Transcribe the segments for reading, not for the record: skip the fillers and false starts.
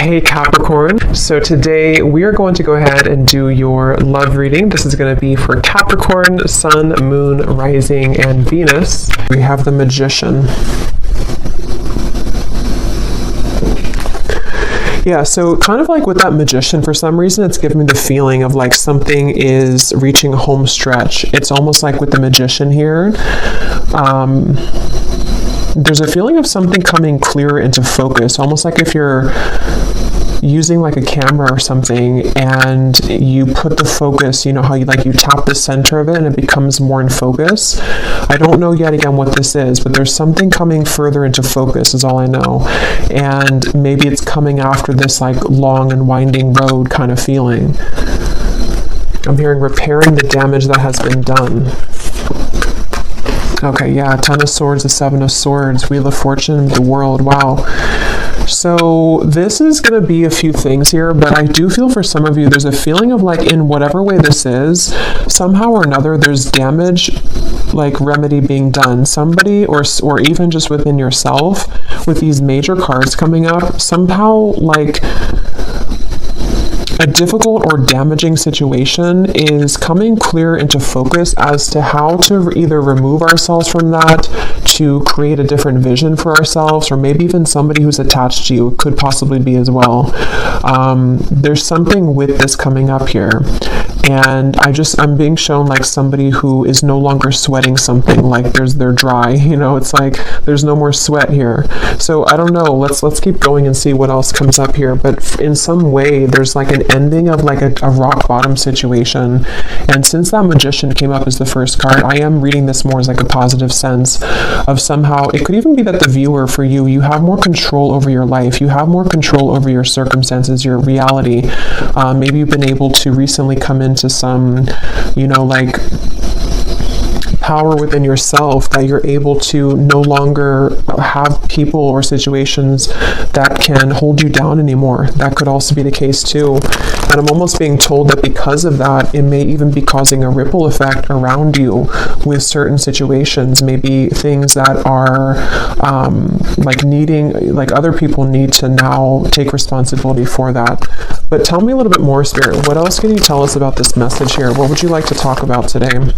Hey Capricorn, so today we are going to go ahead and do your love reading. This is going to be for Capricorn, Sun, Moon, Rising, and Venus. We have the Magician. Yeah, so kind of like with that Magician, for some reason it's giving me the feeling of like something is reaching a home stretch. It's almost like with the Magician here. There's a feeling of something coming clearer into focus, almost like if you're using like a camera or something and you put the focus, you know how you tap the center of it and it becomes more in focus. I don't know yet again what this is, but there's something coming further into focus is all I know. And maybe it's coming after this like long and winding road kind of feeling. I'm hearing repairing the damage that has been done. Okay, yeah, Ten of Swords, the Seven of Swords, Wheel of Fortune, the World, wow. So this is going to be a few things here, but I do feel for some of you, there's a feeling of like in whatever way this is, somehow or another, there's damage, like remedy being done. Somebody, or even just within yourself, with these major cards coming up, somehow like a difficult or damaging situation is coming clear into focus as to how to either remove ourselves from that, to create a different vision for ourselves, or maybe even somebody who's attached to you. It could possibly be as well. There's something with this coming up here. And I'm being shown like somebody who is no longer sweating something, like they're dry, you know, it's like there's no more sweat here. So I don't know, let's keep going and see what else comes up here. But in some way, there's like an ending of like a rock bottom situation. And since that Magician came up as the first card, I am reading this more as like a positive sense of somehow, it could even be that the viewer, for you, you have more control over your life. You have more control over your circumstances, your reality. Maybe you've been able to recently come into some, you know, like power within yourself, that you're able to no longer have people or situations that can hold you down anymore. That could also be the case too. And I'm almost being told that because of that, it may even be causing a ripple effect around you with certain situations, maybe things that are like needing, like other people need to now take responsibility for that. But tell me a little bit more, Spirit. What else can you tell us about this message here? What would you like to talk about today?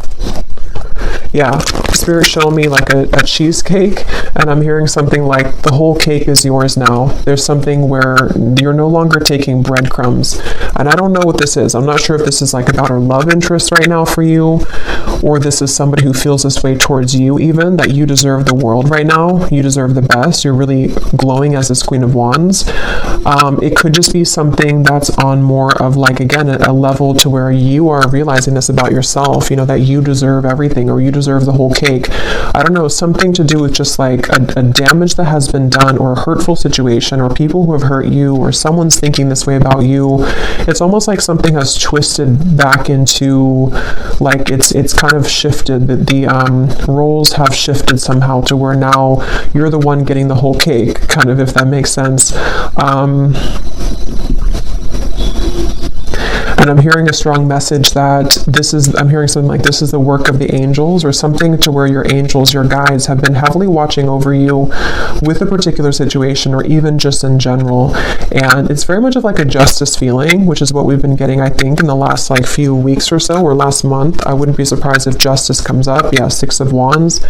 Yeah, Spirit showing me like a cheesecake, and I'm hearing something like the whole cake is yours now. There's something where you're no longer taking breadcrumbs. And I don't know what this is. I'm not sure if this is like about her love interest right now for you, or this is somebody who feels this way towards you even, that you deserve the world right now. You deserve the best. You're really glowing as this Queen of Wands. It could just be something that's on more of like, again, a level to where you are realizing this about yourself, you know, that you deserve everything, or you deserve the whole cake. I don't know, something to do with just like a damage that has been done, or a hurtful situation, or people who have hurt you, or someone's thinking this way about you. It's almost like something has twisted back into, like it's kind of shifted. The roles have shifted somehow to where now you're the one getting the whole cake, kind of, if that makes sense. And I'm hearing a strong message that I'm hearing something like this is the work of the angels, or something to where your angels, your guides, have been heavily watching over you with a particular situation, or even just in general. And it's very much of like a justice feeling, which is what we've been getting, I think, in the last like few weeks or so, or last month. I wouldn't be surprised if justice comes up. Yeah, Six of Wands.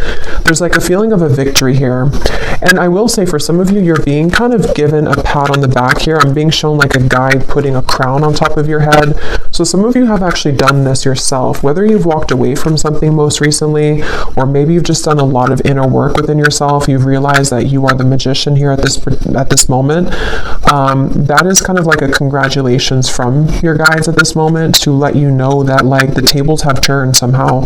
There's like a feeling of a victory here. And I will say, for some of you, you're being kind of given a pat on the back here. I'm being shown like a guide putting a crown on top of your head. So some of you have actually done this yourself, whether you've walked away from something most recently, or maybe you've just done a lot of inner work within yourself. You've realized that you are the Magician here at this moment. That is kind of like a congratulations from your guides at this moment, to let you know that like the tables have turned somehow.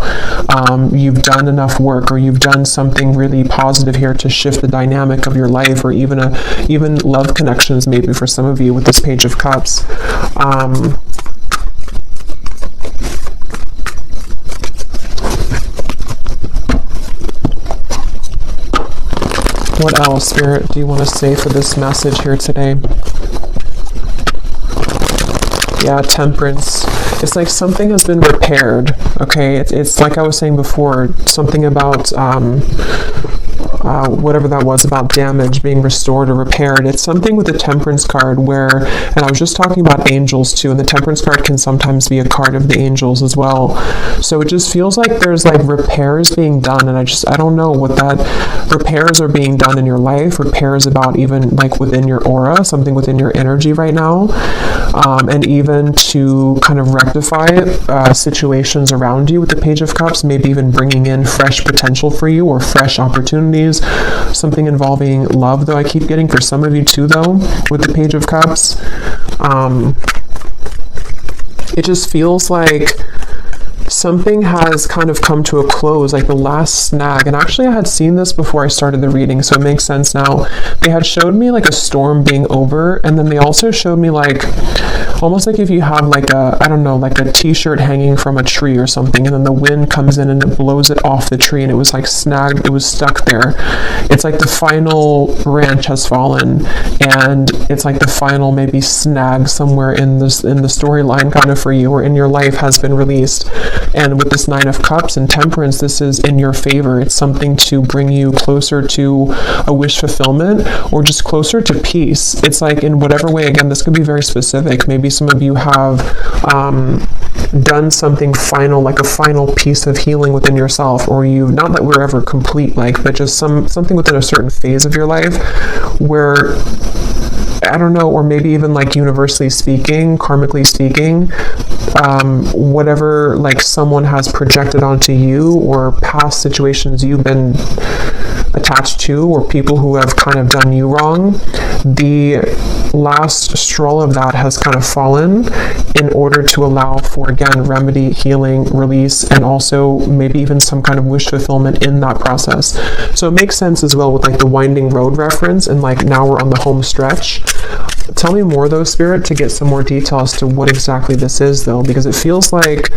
You've done enough work, or you've done something really positive here to shift the dynamic of your life, or even love connections, maybe for some of you with this Page of Cups. What else, Spirit, do you want to say for this message here today? Yeah, Temperance. It's like something has been repaired, okay? It's like I was saying before, something about whatever that was about damage being restored or repaired. It's something with the Temperance card where, and I was just talking about angels too, and the Temperance card can sometimes be a card of the angels as well. So it just feels like there's like repairs being done, and I don't know what that repairs are being done in your life, repairs about even like within your aura, something within your energy right now, and even to kind of rectify situations around you with the Page of Cups, maybe even bringing in fresh potential for you or fresh opportunities, something involving love, though I keep getting for some of you too, though, with the Page of Cups. It just feels like something has kind of come to a close, like the last snag. And actually I had seen this before I started the reading, so it makes sense now. They had showed me like a storm being over, and then they also showed me like almost like if you have like a, I don't know, like a t-shirt hanging from a tree or something, and then the wind comes in and it blows it off the tree, and it was like snagged, it was stuck there. It's like the final branch has fallen, and it's like the final maybe snag somewhere in the storyline kind of for you or in your life has been released. And with this Nine of Cups and Temperance, this is in your favor. It's something to bring you closer to a wish fulfillment or just closer to peace. It's like in whatever way, again, this could be very specific. Maybe some of you have done something final, like a final piece of healing within yourself, or you, not that we're ever complete, like, but just something within a certain phase of your life where, I don't know, or maybe even like universally speaking, karmically speaking, whatever like someone has projected onto you or past situations you've been attached to or people who have kind of done you wrong, the last straw of that has kind of fallen in order to allow for, again, remedy, healing, release, and also maybe even some kind of wish fulfillment in that process. So it makes sense as well with like the winding road reference, and like now we're on the home stretch. Tell me more though, Spirit, to get some more detail as to what exactly this is though, because it feels like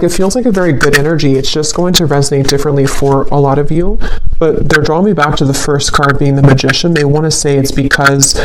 it feels like a very good energy. It's just going to resonate differently for a lot of you, but they're drawing me back to the first card being the Magician. They want to say it's because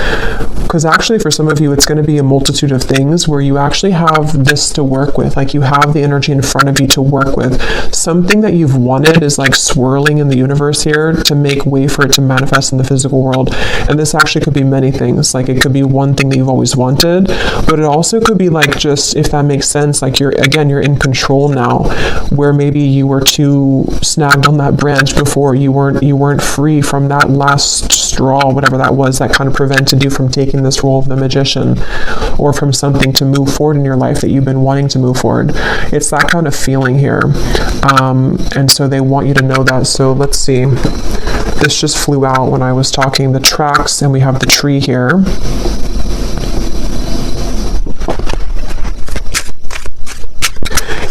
actually for some of you it's going to be a multitude of things where you actually have this to work with, like you have the energy in front of you to work with. Something that you've wanted is like swirling in the universe here to make way for it to manifest in the physical world. And this actually could be many things. Like it could be one thing that you've always wanted, but it also could be like, just if that makes sense, like you're in control now, where maybe you were too snagged on that branch before, you weren't free from that last straw, whatever that was, that kind of prevented you from taking this role of the Magician, or from something to move forward in your life that you've been wanting to move forward. It's that kind of feeling here, and so they want you to know that. So let's see, this just flew out when I was talking, the tracks, and we have the tree here.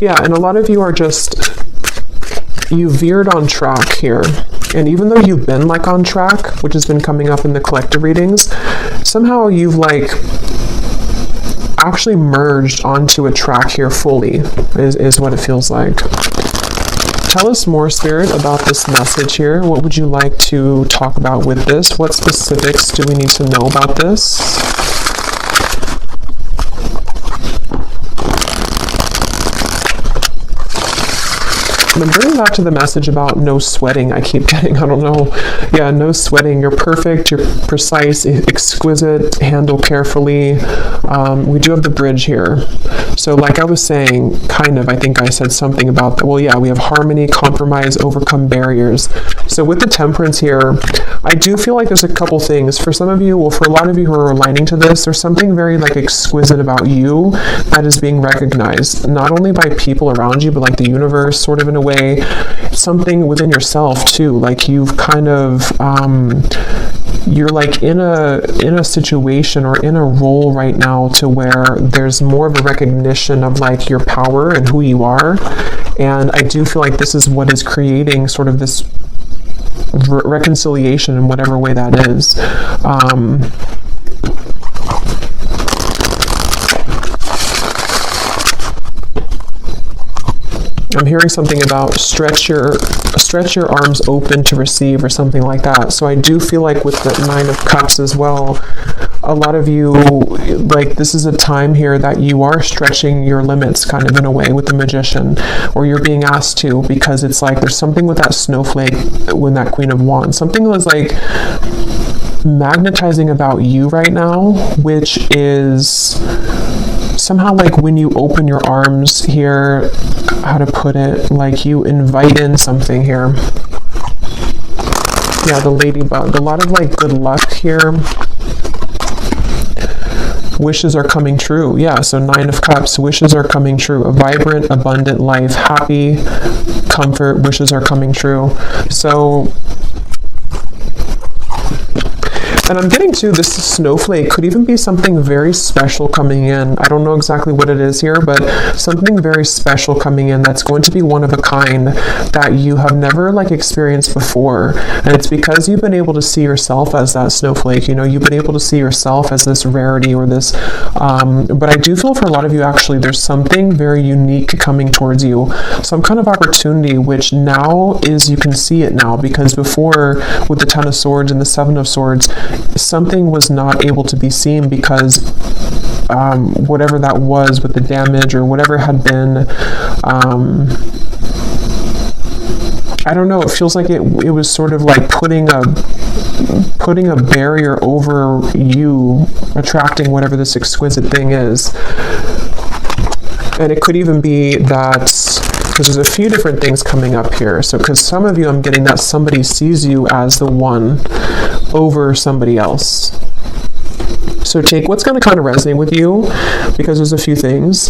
Yeah, and a lot of you are just, you veered on track here. And even though you've been like on track, which has been coming up in the collective readings, somehow you've like actually merged onto a track here fully, is what it feels like. Tell us more, Spirit, about this message here. What would you like to talk about with this? What specifics do we need to know about this? I'm bringing back to the message about no sweating. I keep getting, I don't know. Yeah, no sweating. You're perfect. You're precise, exquisite, handle carefully. We do have the bridge here. So like I was saying, kind of, I think I said something about that. Well, yeah, we have harmony, compromise, overcome barriers. So with the Temperance here, I do feel like there's a couple things. For some of you, well, for a lot of you who are aligning to this, there's something very like exquisite about you that is being recognized, not only by people around you, but like the universe, sort of in a way, something within yourself too. Like you've kind of, you're like in a situation or in a role right now to where there's more of a recognition of like your power and who you are. And I do feel like this is what is creating sort of this reconciliation in whatever way that is. I'm hearing something about stretch your arms open to receive or something like that. So I do feel like with the 9 of Cups as well, a lot of you, like, this is a time here that you are stretching your limits kind of in a way with the Magician, or you're being asked to, because it's like there's something with that snowflake when that Queen of Wands. Something was like magnetizing about you right now, which is somehow like when you open your arms here, how to put it, like you invite in something here. Yeah, the ladybug, a lot of like good luck here. Wishes are coming true. Yeah, so 9 of Cups, wishes are coming true. A vibrant, abundant life, happy, comfort, wishes are coming true. So, and I'm getting to this snowflake could even be something very special coming in. I don't know exactly what it is here, but something very special coming in that's going to be one of a kind that you have never like experienced before. And it's because you've been able to see yourself as that snowflake. You know, you've been able to see yourself as this rarity or this, but I do feel for a lot of you actually there's something very unique coming towards you. Some kind of opportunity, which now is, you can see it now, because before with the 10 of Swords and the 7 of Swords, something was not able to be seen because whatever that was with the damage or whatever had been, I don't know, it feels like it was sort of like putting a barrier over you attracting whatever this exquisite thing is. And it could even be that, because there's a few different things coming up here. So because some of you, I'm getting that somebody sees you as the one over somebody else. So take what's going to kind of resonate with you, because there's a few things.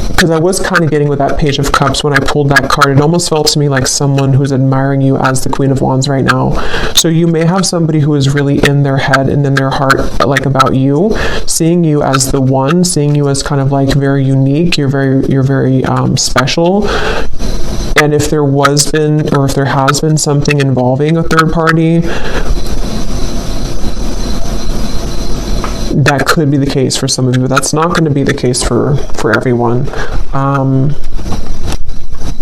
Because I was kind of getting with that Page of Cups when I pulled that card, it almost felt to me like someone who's admiring you as the Queen of Wands right now. So you may have somebody who is really in their head and in their heart, like about you, seeing you as the one, seeing you as kind of like very unique, you're very special. And if there was been, or if there has been something involving a third party, that could be the case for some of you, but that's not going to be the case for everyone.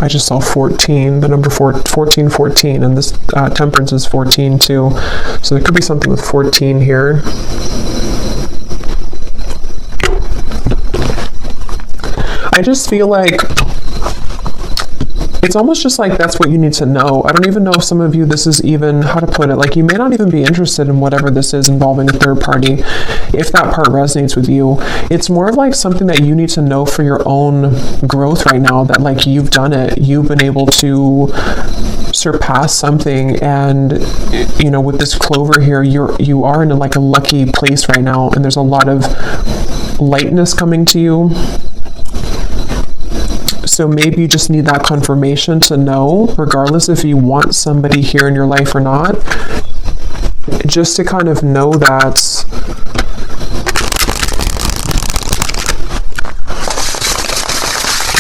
I just saw 14, the number 14, and this Temperance is 14 too. So there could be something with 14 here. I just feel like it's almost just like that's what you need to know. I don't even know if some of you, this is even, how to put it, like you may not even be interested in whatever this is involving a third party, if that part resonates with you. It's more of like something that you need to know for your own growth right now, that like you've done it, you've been able to surpass something, and you know, with this clover here, you are in like a lucky place right now, and there's a lot of lightness coming to you. So maybe you just need that confirmation to know, regardless if you want somebody here in your life or not, just to kind of know that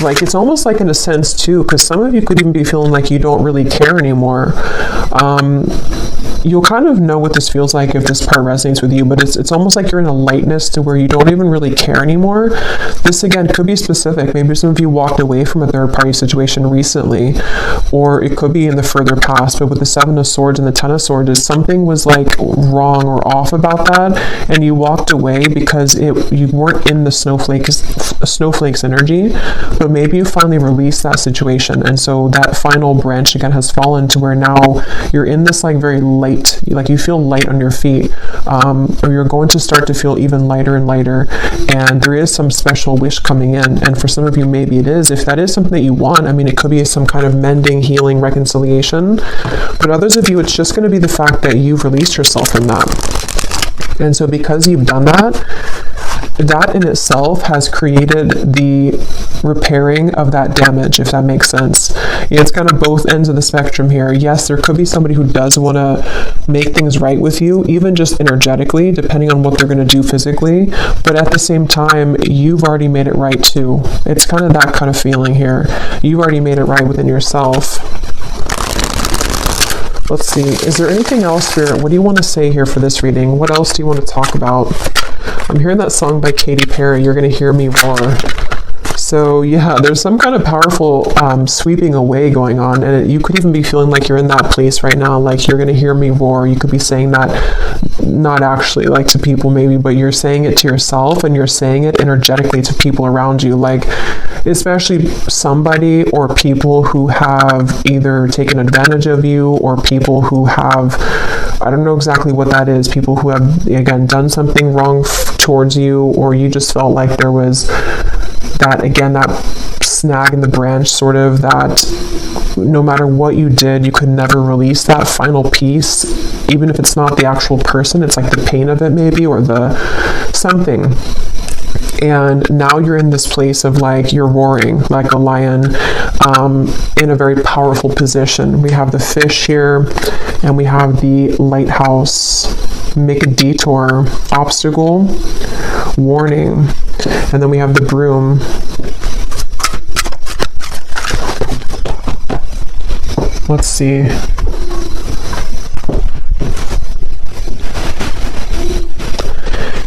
like it's almost like in a sense too, because some of you could even be feeling like you don't really care anymore. You'll kind of know what this feels like if this part resonates with you, but it's almost like you're in a lightness to where you don't even really care anymore. This again could be specific. Maybe some of you walked away from a third party situation recently, or it could be in the further past, but with the 7 of Swords and the 10 of Swords, something was like wrong or off about that, and you walked away because you weren't in the snowflake's energy, but maybe you finally released that situation, and so that final branch again has fallen to where now you're in this like very light, like you feel light on your feet, or you're going to start to feel even lighter and lighter, and there is some special wish coming in. And for some of you, maybe it is, if that is something that you want, I mean, it could be some kind of mending, healing, reconciliation, but others of you, it's just going to be the fact that you've released yourself from that. And so because you've done that in itself has created the repairing of that damage, if that makes sense. It's kind of both ends of the spectrum here. Yes, there could be somebody who does want to make things right with you, even just energetically, depending on what they're going to do physically, but at the same time, you've already made it right too. It's kind of that kind of feeling here. You've already made it right within yourself. Let's see, is there anything else, Spirit? What do you want to say here for this reading? What else do you want to talk about? I'm hearing that song by Katy Perry, You're Gonna Hear Me Roar. So yeah, there's some kind of powerful sweeping away going on, and you could even be feeling like you're in that place right now, like you're gonna hear me roar. You could be saying that not actually like to people maybe, but you're saying it to yourself, and you're saying it energetically to people around you, like especially somebody or people who have either taken advantage of you, or people who have, I don't know exactly what that is, people who have again done something wrong towards you, or you just felt like there was that, again, that snag in the branch, sort of, that no matter what you did, you could never release that final piece, even if it's not the actual person, it's like the pain of it maybe, or the something. And now you're in this place of like, you're roaring like a lion, in a very powerful position. We have the fish here, and we have the lighthouse, make a detour, obstacle, warning, and then we have the broom. Let's see.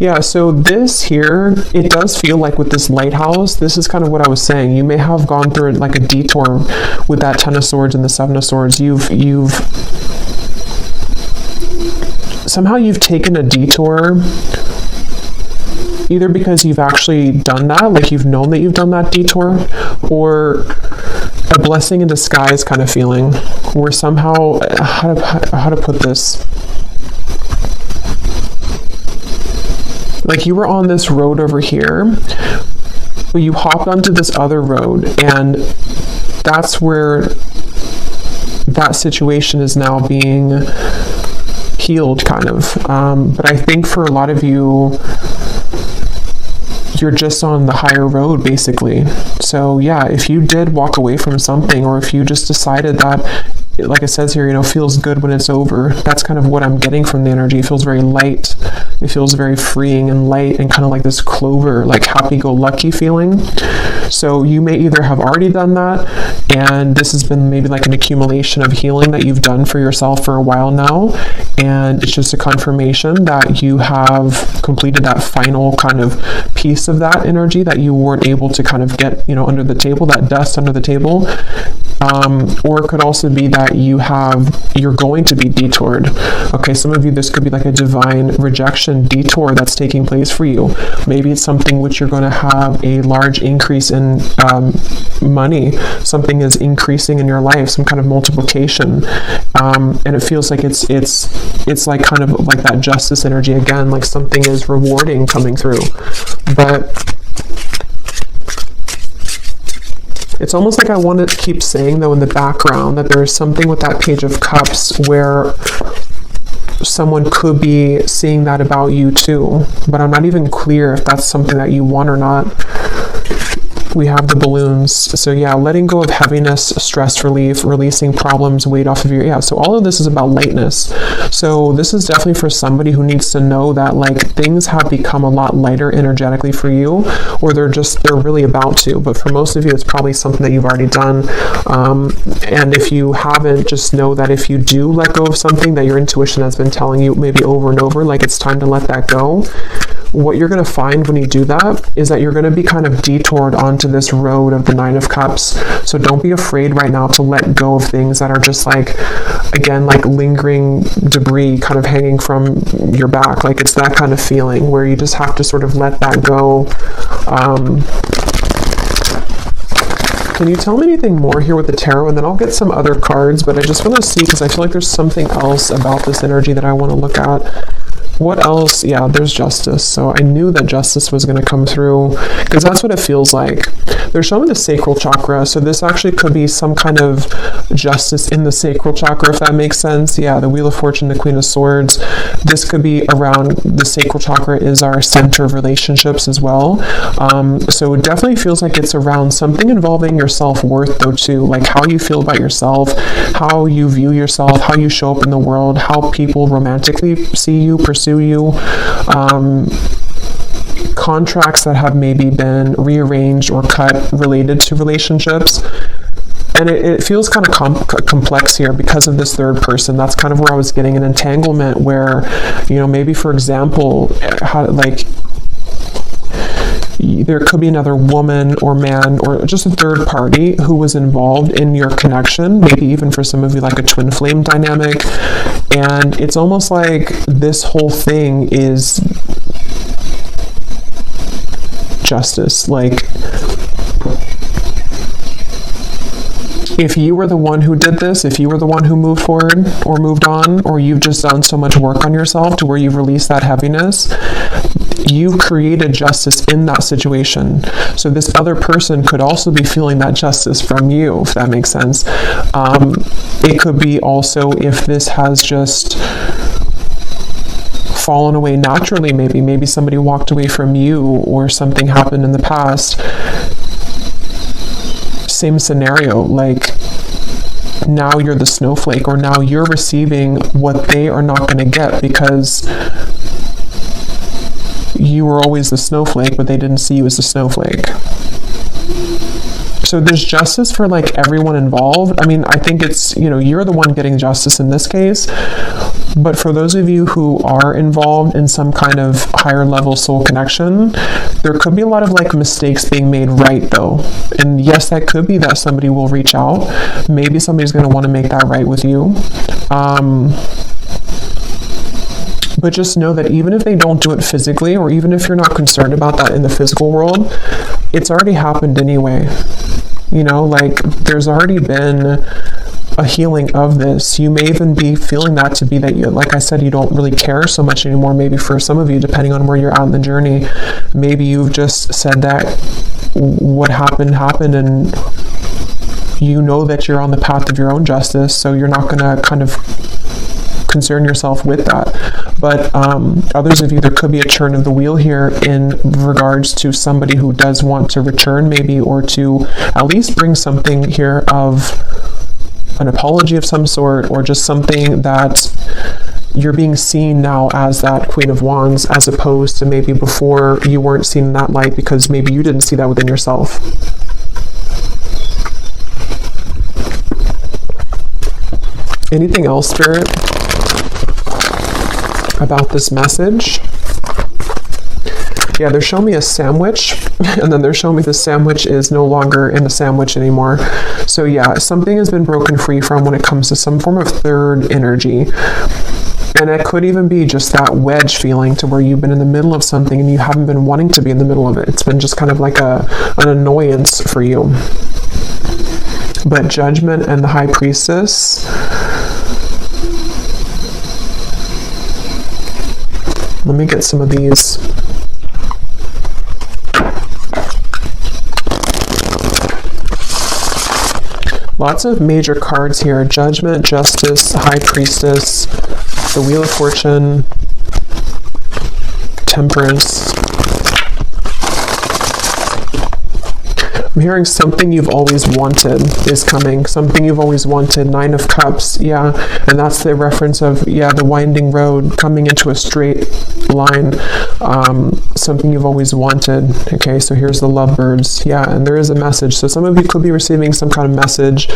Yeah, so this here, it does feel like with this lighthouse, this is kind of what I was saying. You may have gone through like a detour with that Ten of Swords and the Seven of Swords. Somehow you've taken a detour, either because you've actually done that, like you've known that you've done that detour, or a blessing in disguise kind of feeling, where somehow, how to put this, like you were on this road over here, but you hopped onto this other road, and that's where that situation is now being healed, kind of. But I think for a lot of you, you're just on the higher road, basically. So yeah, if you did walk away from something, or if you just decided that, like it says here, you know, feels good when it's over, that's kind of what I'm getting from the energy. It feels very light. It feels very freeing and light, and kind of like this clover, like happy-go-lucky feeling. So you may either have already done that, and this has been maybe like an accumulation of healing that you've done for yourself for a while now, and it's just a confirmation that you have completed that final kind of piece of that energy that you weren't able to kind of get, you know, under the table, that dust under the table. Or it could also be that you're going to be detoured. Okay, some of you, this could be like a divine rejection detour that's taking place for you. Maybe it's something which you're going to have a large increase in money. Something is increasing in your life, some kind of multiplication, and it feels like it's like kind of like that justice energy again, like something is rewarding coming through. But it's almost like I want to keep saying, though, in the background, that there's something with that Page of Cups where someone could be seeing that about you too, but I'm not even clear if that's something that you want or not. We have the balloons. So yeah, letting go of heaviness, stress relief, releasing problems, weight off of your, yeah, so all of this is about lightness. So this is definitely for somebody who needs to know that like things have become a lot lighter energetically for you, or they're really about to. But for most of you, it's probably something that you've already done. And if you haven't, just know that if you do let go of something that your intuition has been telling you maybe over and over, like it's time to let that go, what you're going to find when you do that is that you're going to be kind of detoured onto this road of the Nine of Cups. So don't be afraid right now to let go of things that are just like, again, like lingering debris kind of hanging from your back. Like it's that kind of feeling where you just have to sort of let that go. Can you tell me anything more here with the tarot? And then I'll get some other cards, but I just want to see, because I feel like there's something else about this energy that I want to look at. What else? Yeah, there's justice. So I knew that justice was going to come through, because that's what it feels like. They're showing the sacral chakra. So this actually could be some kind of justice in the sacral chakra, if that makes sense. Yeah, the Wheel of Fortune, the Queen of Swords. This could be around, the sacral chakra is our center of relationships as well. So it definitely feels like it's around something involving your self-worth though too, like how you feel about yourself, how you view yourself, how you show up in the world, how people romantically see you, pursue you, contracts that have maybe been rearranged or cut related to relationships. And it feels kind of complex here because of this third person. That's kind of where I was getting an entanglement where, you know, maybe for example, how, like, there could be another woman or man or just a third party who was involved in your connection, maybe even for some of you like a twin flame dynamic. And it's almost like this whole thing is justice. Like, if you were the one who did this, if you were the one who moved forward or moved on, or you've just done so much work on yourself to where you've released that heaviness, you created justice in that situation. So this other person could also be feeling that justice from you, if that makes sense. It could be also if this has just fallen away naturally, maybe somebody walked away from you or something happened in the past. Same scenario, like now you're the snowflake, or now you're receiving what they are not going to get because you were always the snowflake, but they didn't see you as the snowflake. So there's justice for like everyone involved. I mean, I think it's, you're the one getting justice in this case. But for those of you who are involved in some kind of higher level soul connection, there could be a lot of like mistakes being made right though. And yes, that could be that somebody will reach out. Maybe somebody's going to want to make that right with you. But just know that even if they don't do it physically, or even if you're not concerned about that in the physical world, it's already happened anyway. Like there's already been a healing of this. You may even be feeling that to be that you, like I said, you don't really care so much anymore. Maybe for some of you, depending on where you're at in the journey, maybe you've just said that what happened, and you know that you're on the path of your own justice, so you're not going to kind of concern yourself with that. But others of you, there could be a turn of the wheel here in regards to somebody who does want to return maybe, or to at least bring something here of an apology of some sort, or just something that you're being seen now as that Queen of Wands, as opposed to maybe before you weren't seen in that light because maybe you didn't see that within yourself. Anything else, Spirit, about this message? Yeah, they're showing me a sandwich, and then they're showing me the sandwich is no longer in the sandwich anymore. So yeah, something has been broken free from when it comes to some form of third energy. And it could even be just that wedge feeling to where you've been in the middle of something and you haven't been wanting to be in the middle of it. It's been just kind of like an annoyance for you. But Judgment and the High Priestess. Let me get some of these. Lots of major cards here. Judgment, Justice, High Priestess, the Wheel of Fortune, Temperance. I'm hearing something you've always wanted is coming. Something you've always wanted. Nine of Cups. Yeah. And that's the reference of, the winding road coming into a straight line. Something you've always wanted. Okay. So here's the Lovebirds. Yeah. And there is a message. So some of you could be receiving some kind of message.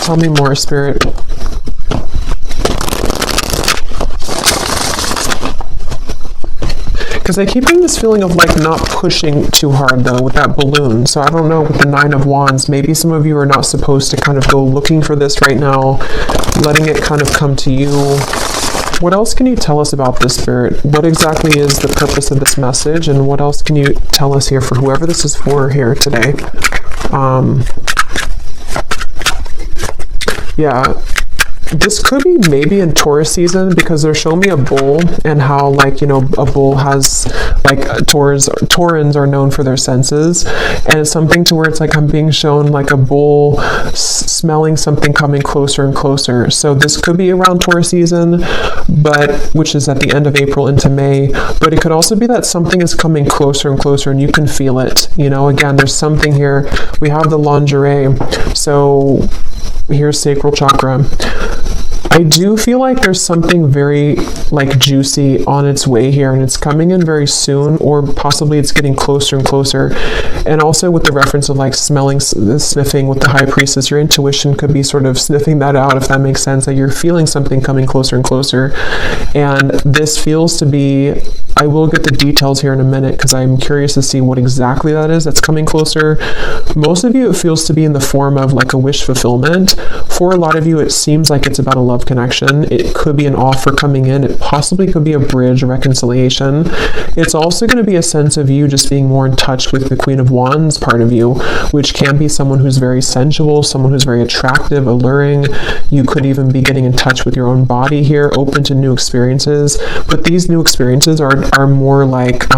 Tell me more, Spirit. Because I keep getting this feeling of like not pushing too hard though with that balloon. So I don't know, with the Nine of Wands, maybe some of you are not supposed to kind of go looking for this right now, letting it kind of come to you. What else can you tell us about this, Spirit? What exactly is the purpose of this message, and what else can you tell us here for whoever this is for here today? Yeah, this could be maybe in Taurus season, because they're showing me a bull, and how, like, a bull has, like, Taurans are known for their senses, and it's something to where it's like I'm being shown like a bull smelling something coming closer and closer. So this could be around Taurus season, which is at the end of April into May, but it could also be that something is coming closer and closer and you can feel it. Again, there's something here. We have the lingerie. So here's sacral chakra. I do feel like there's something very like juicy on its way here, and it's coming in very soon, or possibly it's getting closer and closer. And also with the reference of like smelling, sniffing with the High Priestess, your intuition could be sort of sniffing that out, if that makes sense, that you're feeling something coming closer and closer. And this feels to be, I will get the details here in a minute because I'm curious to see what exactly that is that's coming closer. Most of you, it feels to be in the form of like a wish fulfillment. For a lot of you, it seems like it's about a love connection. It could be an offer coming in. It possibly could be a bridge, a reconciliation. It's also going to be a sense of you just being more in touch with the Queen of Wands part of you, which can be someone who's very sensual, someone who's very attractive, alluring. You could even be getting in touch with your own body here, open to new experiences. But these new experiences are more like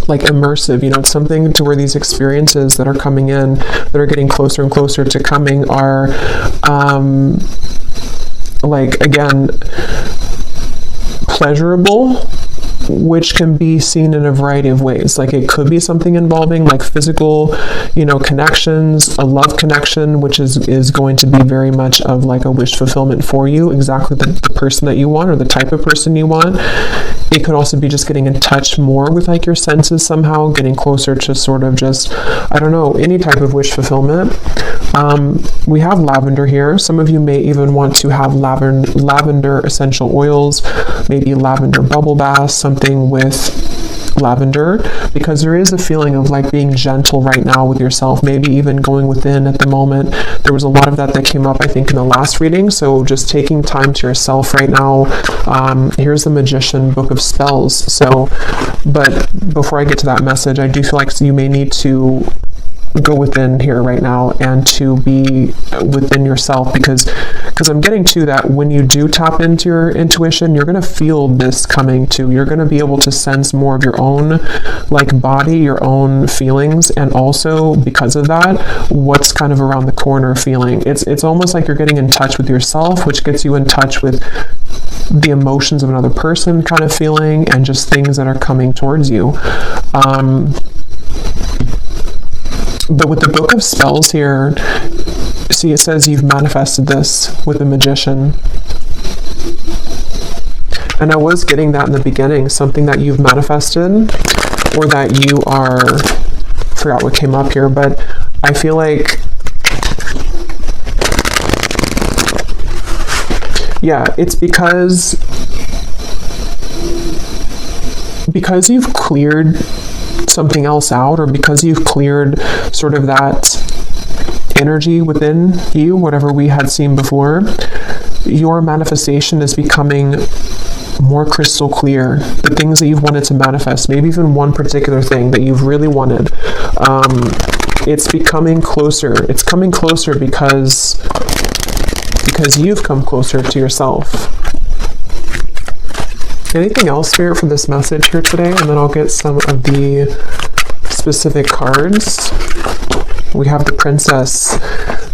immersive, it's something to where these experiences that are coming in, that are getting closer and closer to coming, are again, pleasurable, which can be seen in a variety of ways. Like it could be something involving like physical, connections, a love connection, which is going to be very much of like a wish fulfillment for you, exactly the person that you want or the type of person you want. It could also be just getting in touch more with like your senses somehow, getting closer to sort of just, I don't know, any type of wish fulfillment. We have lavender here. Some of you may even want to have lavender essential oils, maybe lavender bubble bath, something with lavender, because there is a feeling of like being gentle right now with yourself, maybe even going within at the moment. There was a lot of that came up, I think, in the last reading. So just taking time to yourself right now. Here's the Magician, Book of Spells. So, but before I get to that message, I do feel like you may need to go within here right now and to be within yourself, because I'm getting to that when you do tap into your intuition, you're going to feel this coming too. You're going to be able to sense more of your own like body, your own feelings, and also because of that, what's kind of around the corner feeling. It's almost like you're getting in touch with yourself, which gets you in touch with the emotions of another person kind of feeling, and just things that are coming towards you. But with the Book of Spells here, see, it says you've manifested this with the Magician. And I was getting that in the beginning, something that you've manifested, or that you are, I forgot what came up here, but I feel like, yeah, it's because you've cleared something else out, or because you've cleared sort of that energy within you, whatever we had seen before, your manifestation is becoming more crystal clear. The things that you've wanted to manifest, maybe even one particular thing that you've really wanted, it's becoming closer. It's coming closer because you've come closer to yourself. Anything else, Spirit, for this message here today? And then I'll get some of the specific cards. We have the Princess.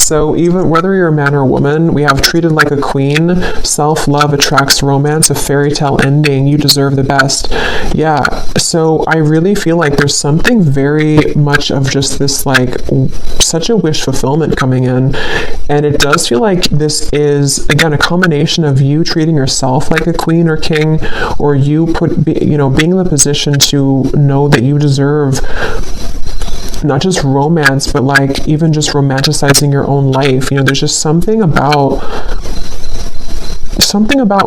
So even whether you're a man or a woman, we have treated like a queen, self-love attracts romance, a fairy tale ending, you deserve the best. Yeah, so I really feel like there's something very much of just this like such a wish fulfillment coming in. And it does feel like this is, again, a combination of you treating yourself like a queen or king, or you being in the position to know that you deserve not just romance, but like even just romanticizing your own life. There's just something about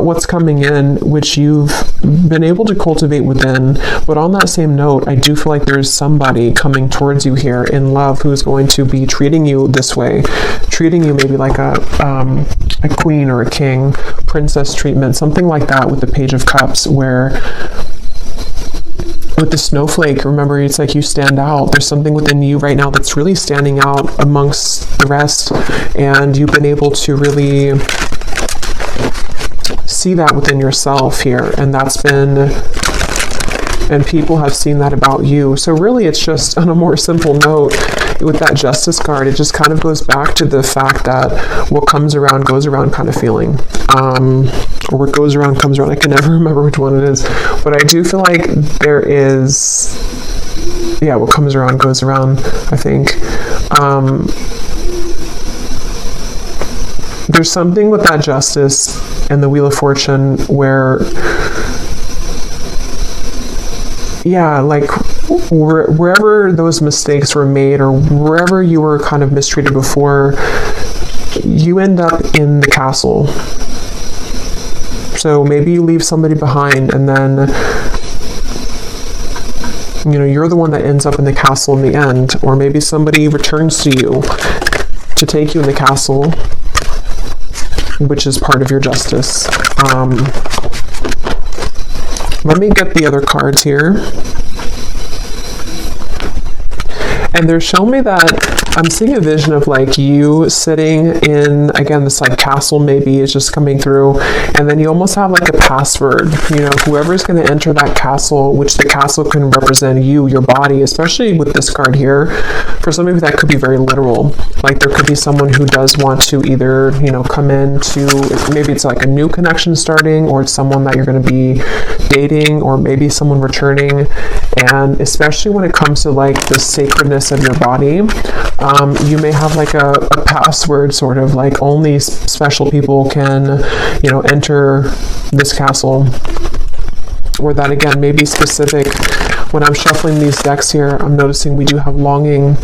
what's coming in, which you've been able to cultivate within. But on that same note, I do feel like there's somebody coming towards you here in love who's going to be treating you this way, treating you maybe like a queen or a king, princess treatment, something like that, with the Page of Cups, where with the snowflake, remember, it's like you stand out. There's something within you right now that's really standing out amongst the rest, and you've been able to really see that within yourself here, and people have seen that about you. So really, it's just on a more simple note, with that Justice card, it just kind of goes back to the fact that what comes around goes around kind of feeling. Or what goes around comes around. I can never remember which one it is. But I do feel like there is, yeah, what comes around goes around, I think. there's something with that Justice and the Wheel of Fortune where, yeah, like wherever those mistakes were made or wherever you were kind of mistreated before, you end up in the castle. So maybe you leave somebody behind and then, you know, you're the one that ends up in the castle in the end, or maybe somebody returns to you to take you in the castle, which is part of your Justice. Let me get the other cards here. And they're showing me that I'm seeing a vision of like you sitting in, again, this like castle maybe is just coming through, and then you almost have like a password, you know, whoever's going to enter that castle, which the castle can represent you, your body, especially with this card here. For some of you that could be very literal. Like there could be someone who does want to either, you know, come in to, maybe it's like a new connection starting, or it's someone that you're going to be dating, or maybe someone returning. And especially when it comes to like the sacredness of your body, you may have like a password, sort of like only special people can, you know, enter this castle. Or that again may be specific. When I'm shuffling these decks here, I'm noticing we do have longing.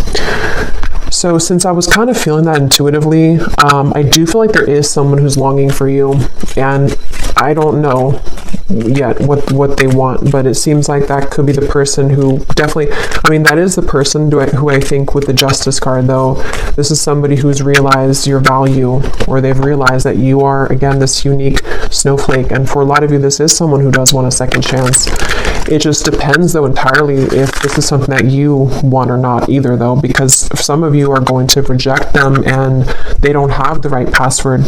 So since I was kind of feeling that intuitively, I do feel like there is someone who's longing for you, and I don't know yet what they want, but it seems like that could be the person who definitely, I mean, that is the person who I think with the Justice card, though, this is somebody who's realized your value, or they've realized that you are, again, this unique snowflake. And for a lot of you, this is someone who does want a second chance. It just depends, though, entirely if this is something that you want or not either, though, because some of you are going to reject them and they don't have the right password,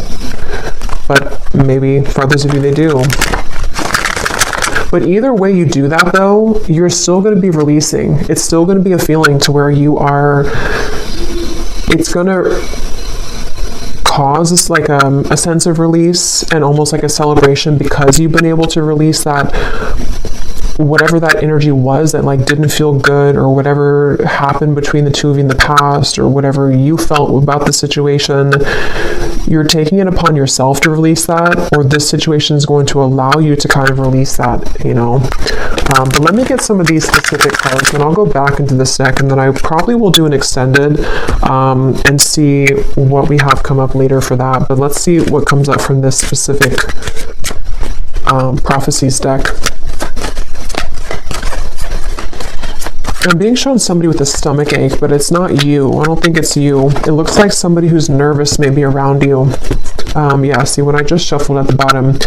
but maybe for others of you they do. But either way you do that, though, you're still going to be releasing. It's still going to be a feeling to where you are, it's going to cause this like a sense of release and almost like a celebration, because you've been able to release that, whatever that energy was that like didn't feel good, or whatever happened between the two of you in the past, or whatever you felt about the situation. You're taking it upon yourself to release that, or this situation is going to allow you to kind of release that, you know. But let me get some of these specific cards, and I'll go back into this deck, and then I probably will do an extended and see what we have come up later for that. But let's see what comes up from this specific prophecies deck. I'm being shown somebody with a stomach ache, but it's not you. I don't think it's you. It looks like somebody who's nervous maybe around you. Yeah, see, when I just shuffled at the bottom,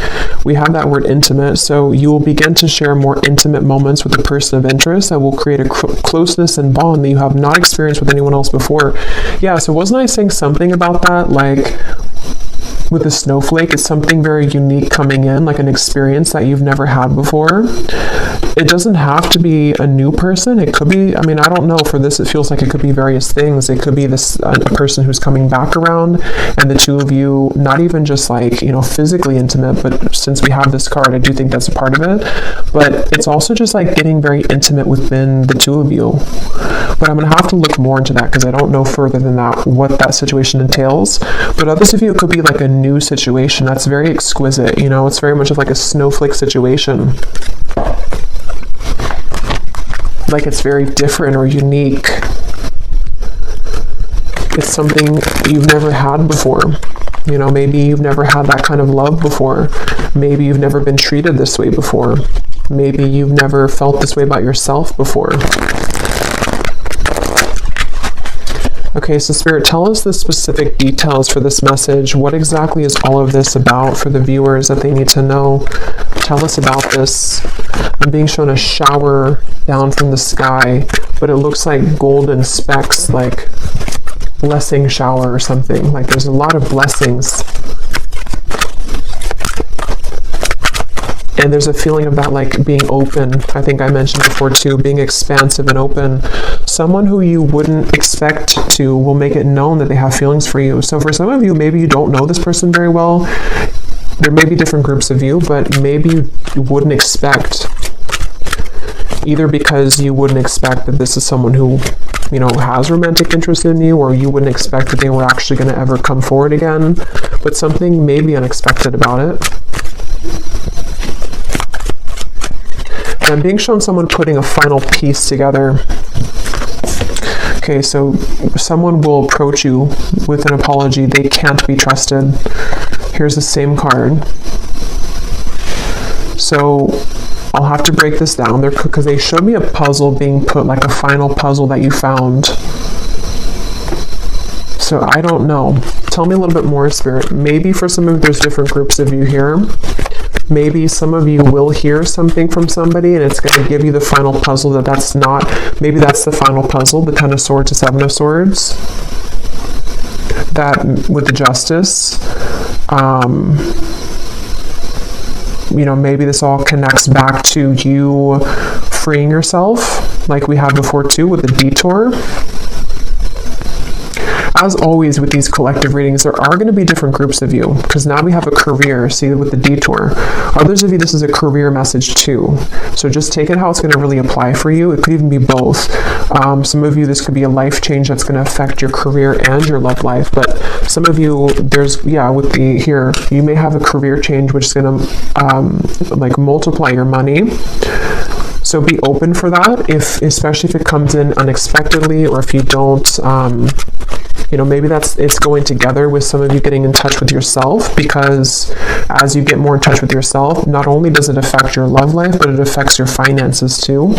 we have that word intimate. So you will begin to share more intimate moments with a person of interest that will create a closeness and bond that you have not experienced with anyone else before. Yeah, so wasn't I saying something about that? Like, with a snowflake, it's something very unique coming in, like an experience that you've never had before. It doesn't have to be a new person. It could be, I mean, I don't know, for this it feels like it could be various things. It could be this a person who's coming back around, and the two of you, not even just like, you know, physically intimate, but since we have this card, I do think that's a part of it. But it's also just like getting very intimate within the two of you. But I'm going to have to look more into that, because I don't know further than that what that situation entails. But others of you, it could be like a new situation that's very exquisite, you know, it's very much of like a snowflake situation. Like it's very different or unique. It's something you've never had before. You know, maybe you've never had that kind of love before. Maybe you've never been treated this way before. Maybe you've never felt this way about yourself before. Okay, so Spirit, tell us the specific details for this message. What exactly is all of this about for the viewers that they need to know? Tell us about this. I'm being shown a shower down from the sky, but it looks like golden specks, like blessing shower or something. Like there's a lot of blessings. And there's a feeling of that like being open. I think I mentioned before too, being expansive and open. Someone who you wouldn't expect to will make it known that they have feelings for you. So for some of you, maybe you don't know this person very well. There may be different groups of you, but maybe you wouldn't expect either because you wouldn't expect that this is someone who, you know, has romantic interest in you, or you wouldn't expect that they were actually going to ever come forward again, but something maybe unexpected about it. And I'm being shown someone putting a final piece together. Okay, so someone will approach you with an apology. They can't be trusted. Here's the same card. So I'll have to break this down there because they showed me a puzzle being put, like a final puzzle that you found. So I don't know. Tell me a little bit more, Spirit. Maybe for some of you, there's different groups of you here. Maybe some of you will hear something from somebody and it's going to give you the final puzzle that's not, maybe that's the final puzzle, the 10 of Swords to 7 of Swords. That with the Justice, you know, maybe this all connects back to you freeing yourself, like we had before too with the Detour. As always with these collective readings, there are going to be different groups of you, because now we have a career, see, with the Detour. Others of you, this is a career message too. So just take it how it's going to really apply for you. It could even be both. Some of you, this could be a life change that's going to affect your career and your love life. But some of you, there's, yeah, with the here, you may have a career change which is going to like multiply your money. So be open for that, especially if it comes in unexpectedly, or if you don't, you know, maybe it's going together with some of you getting in touch with yourself, because as you get more in touch with yourself, not only does it affect your love life, but it affects your finances too.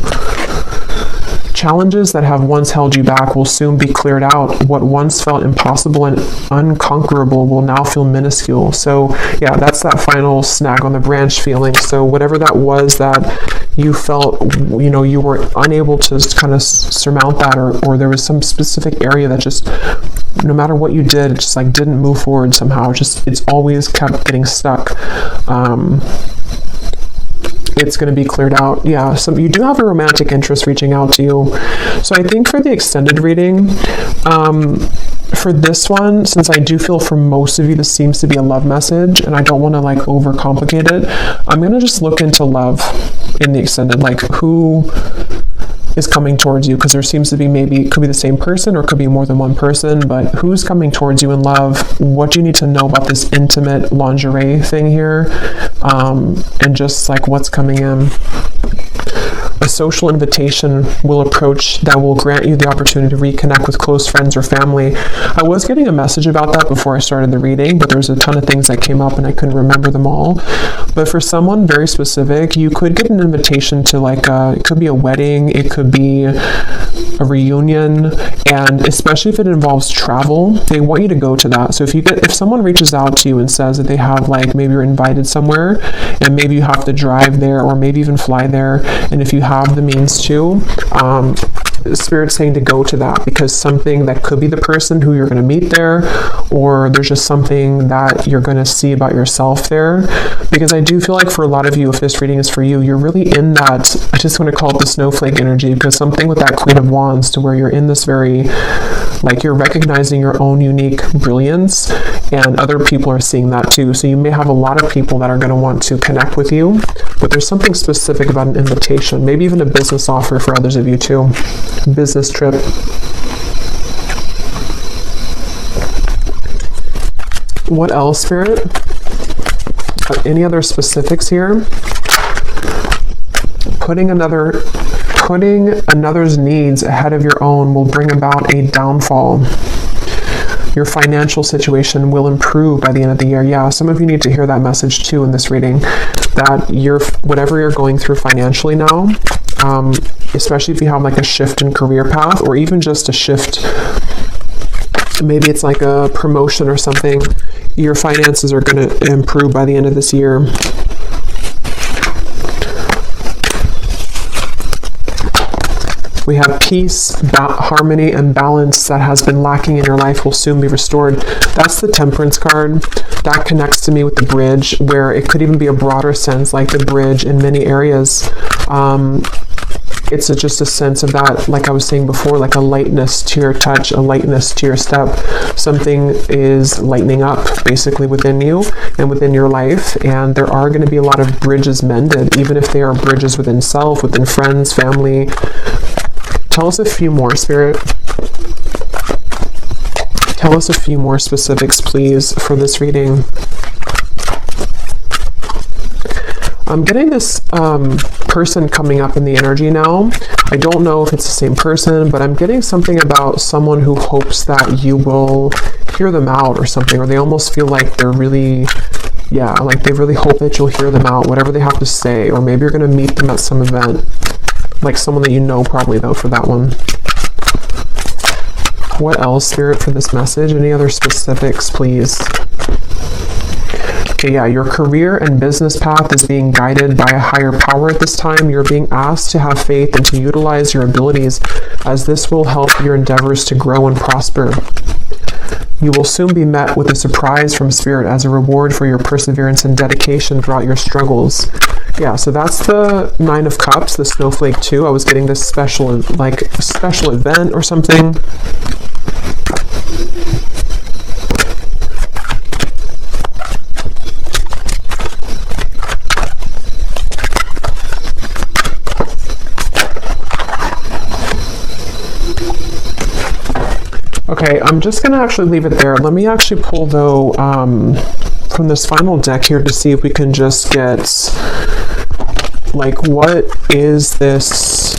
Challenges that have once held you back will soon be cleared out. What once felt impossible and unconquerable will now feel minuscule. So yeah, that's that final snag on the branch feeling. So whatever that was that you felt, you know, you were unable to kind of surmount that, or there was some specific area that just, no matter what you did, it just like didn't move forward somehow. It's always kept getting stuck. It's going to be cleared out. Yeah, so you do have a romantic interest reaching out to you. So I think for the extended reading, for this one, since I do feel for most of you this seems to be a love message, and I don't want to like overcomplicate it, I'm going to just look into love in the extended, like who is coming towards you, because there seems to be, maybe it could be the same person or it could be more than one person, but who's coming towards you in love, what do you need to know about this intimate lingerie thing here, and just like what's coming in. A social invitation will approach that will grant you the opportunity to reconnect with close friends or family. I was getting a message about that before I started the reading, but there was a ton of things that came up and I couldn't remember them all. But for someone very specific, you could get an invitation to like it could be a wedding, it could be a reunion, and especially if it involves travel, they want you to go to that. So if someone reaches out to you and says that they have, like, maybe you're invited somewhere and maybe you have to drive there or maybe even fly there, and if you have the means to, Spirit's saying to go to that, because something that could be the person who you're going to meet there, or there's just something that you're going to see about yourself there. Because I do feel like for a lot of you, if this reading is for you, you're really in that, I just want to call it the snowflake energy, because something with that Queen of Wands, to where you're in this very, like, you're recognizing your own unique brilliance, and other people are seeing that too. So you may have a lot of people that are going to want to connect with you, but there's something specific about an invitation, maybe even a business offer for others of you too. Business trip. What else, Spirit? Any other specifics here? Putting another's needs ahead of your own will bring about a downfall. Your financial situation will improve by the end of the year. Yeah, some of you need to hear that message too in this reading, that whatever you're going through financially now, especially if you have like a shift in career path, or even just a shift, maybe it's like a promotion or something, your finances are going to improve by the end of this year. We have peace, harmony, and balance that has been lacking in your life will soon be restored. That's the Temperance card. That connects to me with the bridge, where it could even be a broader sense, like the bridge in many areas. it's just a sense of that, like I was saying before, like a lightness to your touch, a lightness to your step. Something is lightening up basically within you and within your life, and there are going to be a lot of bridges mended, even if they are bridges within self, within friends, family. Tell us a few more, Spirit. Tell us a few more specifics, please, for this reading. I'm getting this person coming up in the energy now. I don't know if it's the same person, but I'm getting something about someone who hopes that you will hear them out or something, or they almost feel like they're really, yeah, like they really hope that you'll hear them out, whatever they have to say, or maybe you're going to meet them at some event, like someone that you know probably, though, for that one. What else, Spirit, for this message? Any other specifics, please? Okay, yeah, your career and business path is being guided by a higher power at this time. You're being asked to have faith and to utilize your abilities, as this will help your endeavors to grow and prosper. You will soon be met with a surprise from Spirit as a reward for your perseverance and dedication throughout your struggles. Yeah, so that's the Nine of Cups, the Snowflake 2. I was getting this special, like, special event or something. Okay, I'm just going to actually leave it there. Let me actually pull, though, from this final deck here to see if we can just get, like, what is this?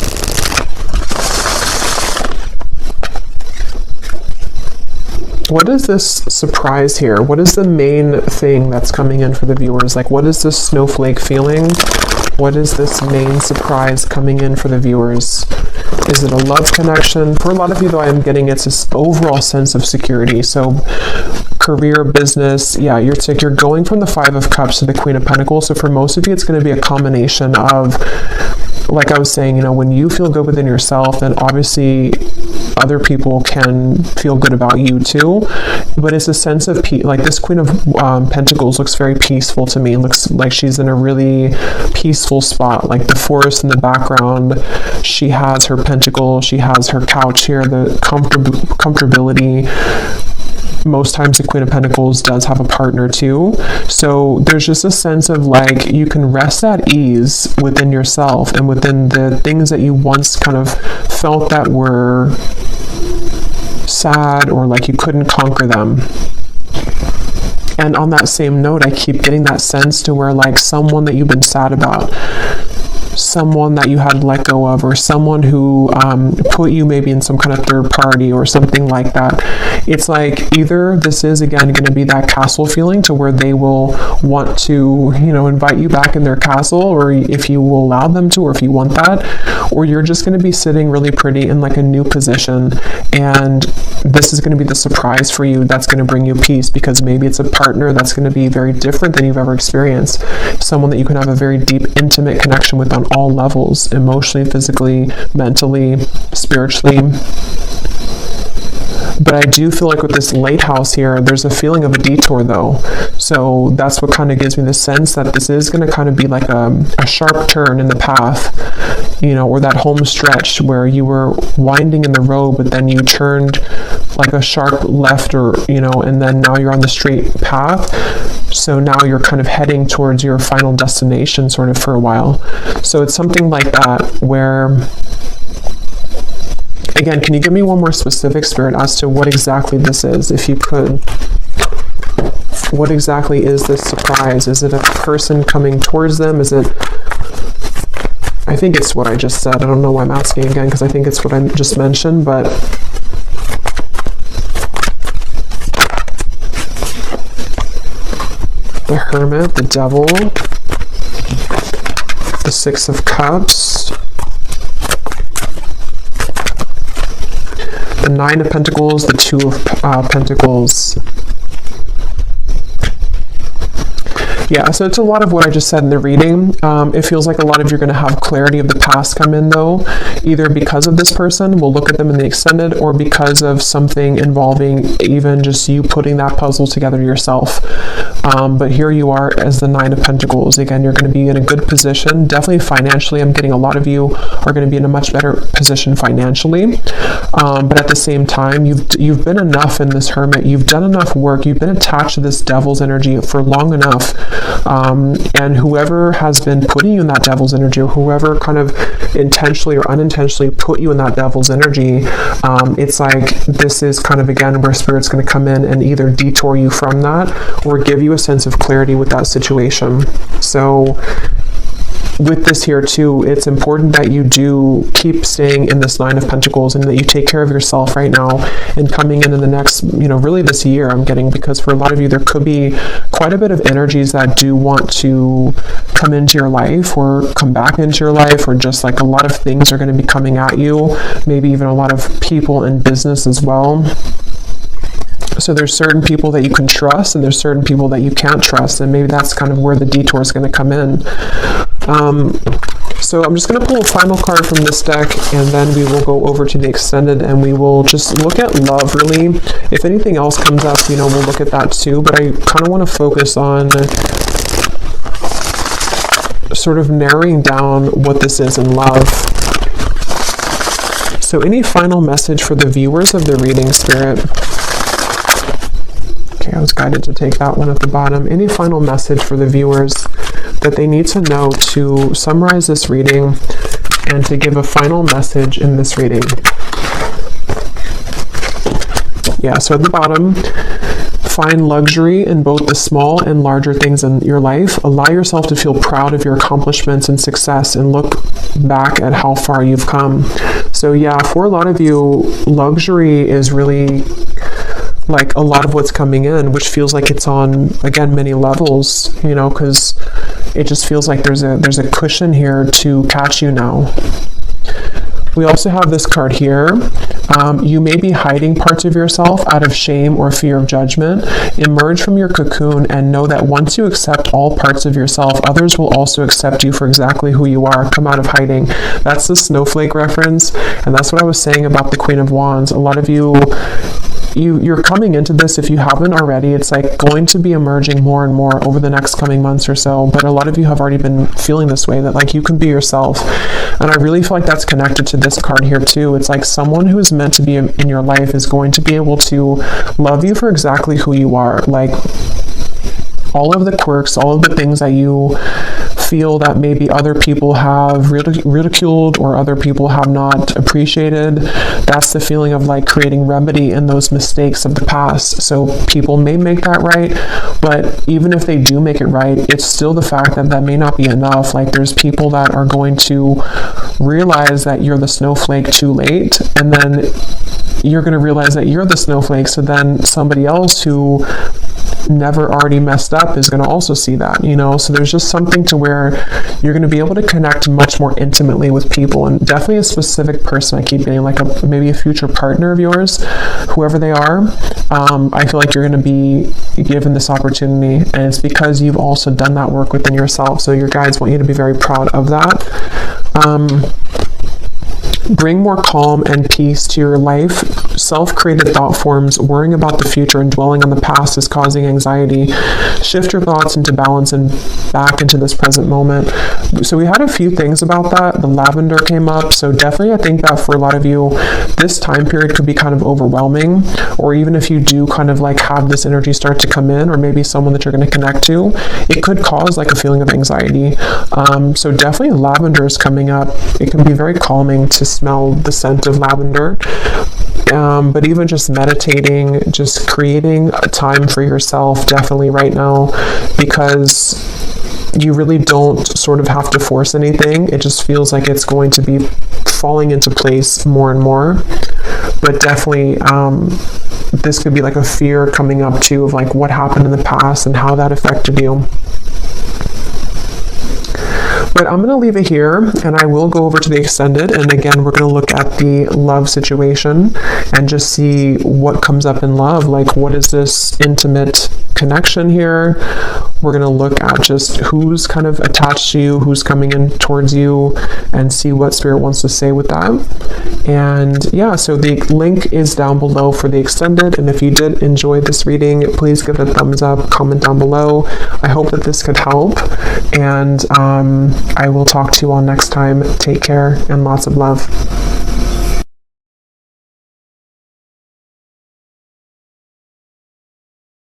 What is this surprise here? What is the main thing that's coming in for the viewers? Like, what is this snowflake feeling? What is this main surprise coming in for the viewers? Is it a love connection? For a lot of you, though, I am getting it's this overall sense of security. So career, business, yeah, you're going from the Five of Cups to the Queen of Pentacles. So for most of you, it's going to be a combination of, like I was saying, you know, when you feel good within yourself, then obviously other people can feel good about you too. But it's a sense of peace. Like this Queen of Pentacles looks very peaceful to me. It looks like she's in a really peaceful spot, like the forest in the background. She has her pentacle, she has her couch here, the comfortability. Most times the Queen of Pentacles does have a partner too. So there's just a sense of like you can rest at ease within yourself and within the things that you once kind of felt that were sad or like you couldn't conquer them. And on that same note, I keep getting that sense to where like someone that you've been sad about, someone that you had to let go of, or someone who put you maybe in some kind of third party or something like that. It's like either this is again going to be that castle feeling to where they will want to, you know, invite you back in their castle, or if you will allow them to, or if you want that, or you're just going to be sitting really pretty in like a new position, and this is going to be the surprise for you that's going to bring you peace, because maybe it's a partner that's going to be very different than you've ever experienced, someone that you can have a very deep, intimate connection with on all levels, emotionally, physically, mentally, spiritually. But I do feel like with this lighthouse here, there's a feeling of a detour though. So that's what kind of gives me the sense that this is going to kind of be like a sharp turn in the path, you know, or that home stretch where you were winding in the road, but then you turned like a sharp left, or, you know, and then now you're on the straight path. So now you're kind of heading towards your final destination sort of for a while. So it's something like that where, again, can you give me one more specific, Spirit, as to what exactly this is, if you could? What exactly is this surprise? Is it a person coming towards them? Is it... I think it's what I just said. I don't know why I'm asking again, because I think it's what I just mentioned, but... The Hermit, the Devil, the Six of Cups, the Nine of Pentacles, the Two of Pentacles. Yeah, so it's a lot of what I just said in the reading. It feels like a lot of you're going to have clarity of the past come in, though, either because of this person, we'll look at them in the extended, or because of something involving even just you putting that puzzle together yourself. But here you are as the Nine of Pentacles. Again, you're going to be in a good position. Definitely financially, I'm getting a lot of you are going to be in a much better position financially. But at the same time, you've been enough in this Hermit. You've done enough work. You've been attached to this Devil's energy for long enough. And whoever has been putting you in that Devil's energy, or whoever kind of intentionally or unintentionally put you in that Devil's energy, it's like this is kind of, again, where Spirit's going to come in and either detour you from that or give you a sense of clarity with that situation. So with this here too, it's important that you do keep staying in this Nine of Pentacles and that you take care of yourself right now and coming in the next, really this year, I'm getting, because for a lot of you, there could be quite a bit of energies that do want to come into your life or come back into your life, or just like a lot of things are going to be coming at you, maybe even a lot of people in business as well. So there's certain people that you can trust and there's certain people that you can't trust, and maybe that's kind of where the detour is going to come in. So I'm just going to pull a final card from this deck, and then we will go over to the extended and we will just look at love, really. If anything else comes up, we'll look at that too, but I kind of want to focus on sort of narrowing down what this is in love. So any final message for the viewers of the reading, Spirit? Okay, I was guided to take that one at the bottom. Any final message for the viewers that they need to know to summarize this reading and to give a final message in this reading? Yeah, so at the bottom, find luxury in both the small and larger things in your life. Allow yourself to feel proud of your accomplishments and success and look back at how far you've come. So yeah, for a lot of you, luxury is really like a lot of what's coming in, which feels like it's on, again, many levels, because it just feels like there's a cushion here to catch you now. We also have this card here. You may be hiding parts of yourself out of shame or fear of judgment. Emerge from your cocoon and know that once you accept all parts of yourself, others will also accept you for exactly who you are. Come out of hiding. That's the snowflake reference, and that's what I was saying about the Queen of Wands. A lot of you're coming into this, if you haven't already, it's like going to be emerging more and more over the next coming months or so, but a lot of you have already been feeling this way, that like you can be yourself. And I really feel like that's connected to this card here too. It's like someone who is meant to be in your life is going to be able to love you for exactly who you are, like all of the quirks, all of the things that you feel that maybe other people have ridiculed or other people have not appreciated. That's the feeling of like creating remedy in those mistakes of the past. So people may make that right, but even if they do make it right, it's still the fact that may not be enough. Like there's people that are going to realize that you're the snowflake too late, and then you're going to realize that you're the snowflake, so then somebody else who never already messed up is going to also see that, so there's just something to where you're going to be able to connect much more intimately with people, and definitely a specific person. I keep getting like maybe a future partner of yours, whoever they are. I feel like you're going to be given this opportunity, and it's because you've also done that work within yourself. So your guides want you to be very proud of that. Bring more calm and peace to your life. Self-created thought forms, worrying about the future and dwelling on the past is causing anxiety. Shift your thoughts into balance and back into this present moment. So we had a few things about that. The lavender came up. So definitely I think that for a lot of you, this time period could be kind of overwhelming, or even if you do kind of like have this energy start to come in, or maybe someone that you're going to connect to, it could cause like a feeling of anxiety. So definitely lavender is coming up. It can be very calming to smell the scent of lavender. But even just meditating, just creating a time for yourself definitely right now, because you really don't sort of have to force anything. It just feels like it's going to be falling into place more and more. But definitely this could be like a fear coming up too, of like what happened in the past and how that affected you. But I'm going to leave it here, and I will go over to the extended, and again, we're going to look at the love situation and just see what comes up in love. Like, what is this intimate connection here? we're going to look at just who's kind of attached to you, who's coming in towards you, and see what Spirit wants to say with that. And yeah, so the link is down below for the extended. And if you did enjoy this reading, please give it a thumbs up, comment down below. I hope that this could help. And I will talk to you all next time. Take care and lots of love.